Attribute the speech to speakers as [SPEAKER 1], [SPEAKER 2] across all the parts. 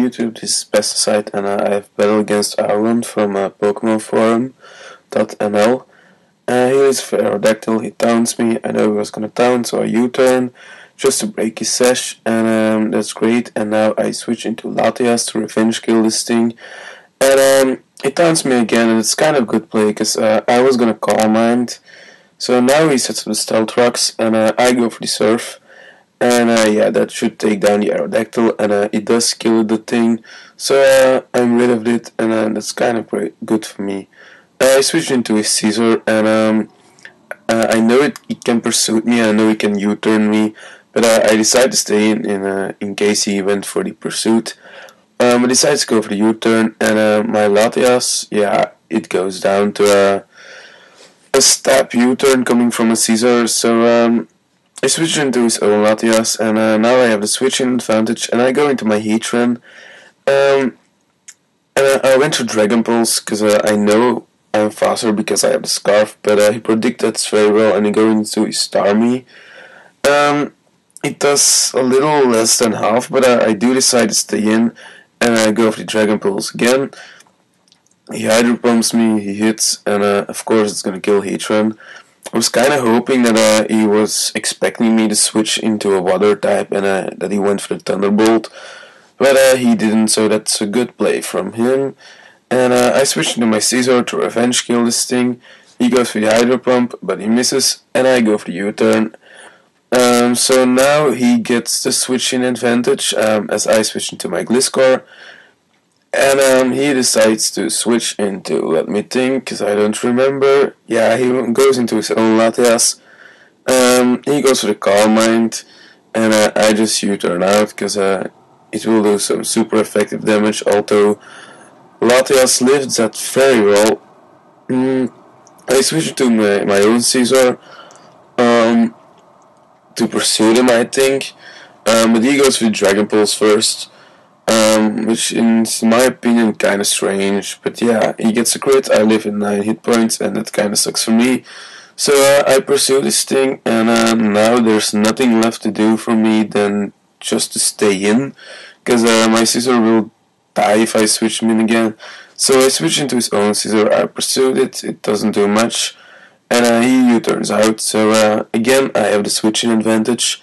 [SPEAKER 1] YouTube, this is PeZtiZyde, and I have battled against Auron from Pokémon forum.nl. Here is Pterodactyl, he taunts me. I know he was gonna taunt, so I U-turn just to break his sash, and that's great. And now I switch into Latias to revenge kill this thing. And he taunts me again, and it's kind of good play, because I was gonna Calm Mind. So now he sets up the Stealth Rocks, and I go for the Surf. And yeah, that should take down the Aerodactyl, and it does kill the thing, so I'm rid of it, and that's kind of good for me. I switched into his Caesar, and I know it can pursue me, I know he can U-turn me, but I decided to stay in case he went for the pursuit. I decided to go for the U-turn, and my Latias, yeah, it goes down to a stab U-turn coming from a Caesar, so I switch into his own Latias, and now I have the switching advantage, and I go into my Heatran. And I went to Dragon Pulse, because I know I'm faster because I have the Scarf, but he predicted that very well, and he goes into his Starmie. It does a little less than half, but I do decide to stay in, and I go for the Dragon Pulse again. He Hydro Pumps me, he hits, and of course it's gonna kill Heatran. I was kind of hoping that he was expecting me to switch into a water type, and that he went for the Thunderbolt, but he didn't, so that's a good play from him. And I switched into my Caesar to revenge kill this thing. He goes for the Hydro Pump, but he misses, and I go for the U-turn. So now he gets the switching advantage as I switch into my Gliscor. And he decides to switch into, let me think, because I don't remember. Yeah, he goes into his own Latias. He goes for the Calm Mind, and I just U-turn out, because it will do some super effective damage, although Latias lives that very well. I switch to my own Caesar to pursue them, I think. But he goes for the Dragon Pulse first. Which is, in my opinion, kind of strange, but yeah, he gets a crit, I live in 9 hit points, and that kind of sucks for me. So I pursue this thing, and now there's nothing left to do for me than just to stay in, because my Caesar will die if I switch him in again. So I switch into his own Caesar, I pursued it, it doesn't do much, and he U-turns out, so again I have the switching advantage,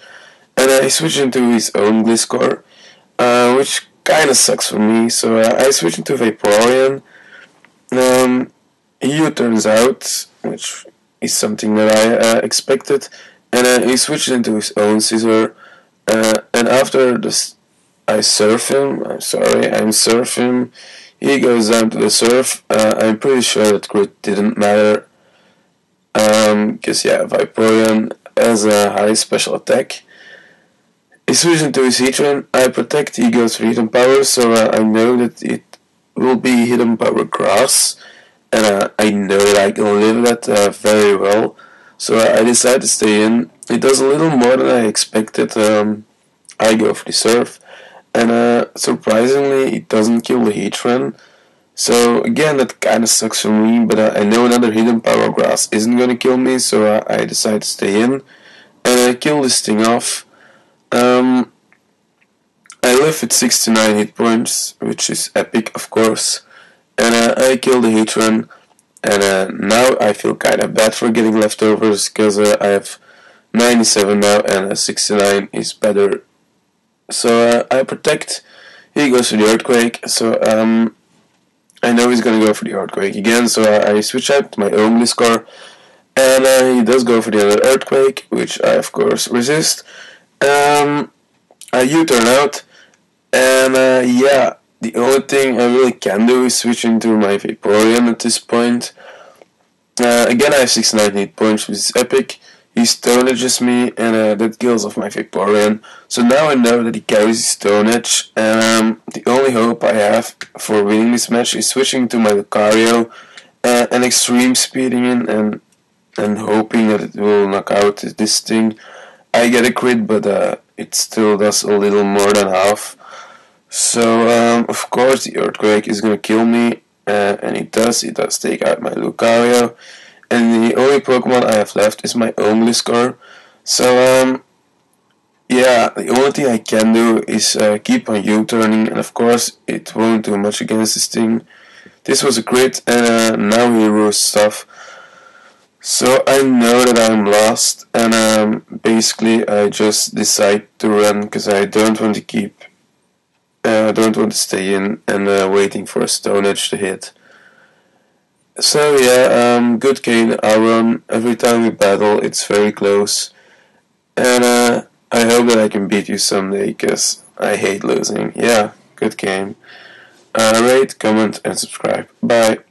[SPEAKER 1] and I switch into his own Gliscor, which kinda sucks for me, so I switch into Vaporeon. He U-turns out, which is something that I expected, and he switches into his own Caesar, and after this I surf him, I'm surf him, he goes down to the surf. I'm pretty sure that crit didn't matter, because yeah, Vaporeon has a high special attack. He switches into his Heatran, I protect, he goes for Hidden Power, so I know that it will be Hidden Power Grass, and I know that I can live that very well, so I decide to stay in. It does a little more than I expected. I go for the Surf, and surprisingly it doesn't kill the Heatran, so again that kinda sucks for me, but I know another Hidden Power Grass isn't gonna kill me, so I decide to stay in, and I kill this thing off. I live with 69 hit points, which is epic, of course, and I kill the Heatran, and now I feel kinda bad for getting leftovers, because I have 97 now, and 69 is better. So I protect, he goes for the Earthquake, so I know he's gonna go for the Earthquake again, so I switch out to my own Gliscor, and he does go for the other Earthquake, which I of course resist. I U-turn out, and yeah, the only thing I really can do is switch into my Vaporeon at this point. Again I have 69 hit points, which is epic. He Stone Edges me, and that kills off my Vaporeon. So now I know that he carries his Stone Edge, and the only hope I have for winning this match is switching to my Lucario, and extreme speeding in, and hoping that it will knock out this thing. I get a crit, but it still does a little more than half. So of course the Earthquake is gonna kill me, and it does take out my Lucario, and the only Pokemon I have left is my own Gliscor. So Yeah, the only thing I can do is keep on U-turning, and of course it won't do much against this thing. This was a crit, and now he rules stuff. So I know that I'm lost, and basically I just decide to run because I don't want to don't want to stay in and waiting for a Stone Edge to hit. So yeah, good game, Auron. Every time we battle, it's very close, and I hope that I can beat you someday because I hate losing. Yeah, good game. Rate, comment, and subscribe. Bye.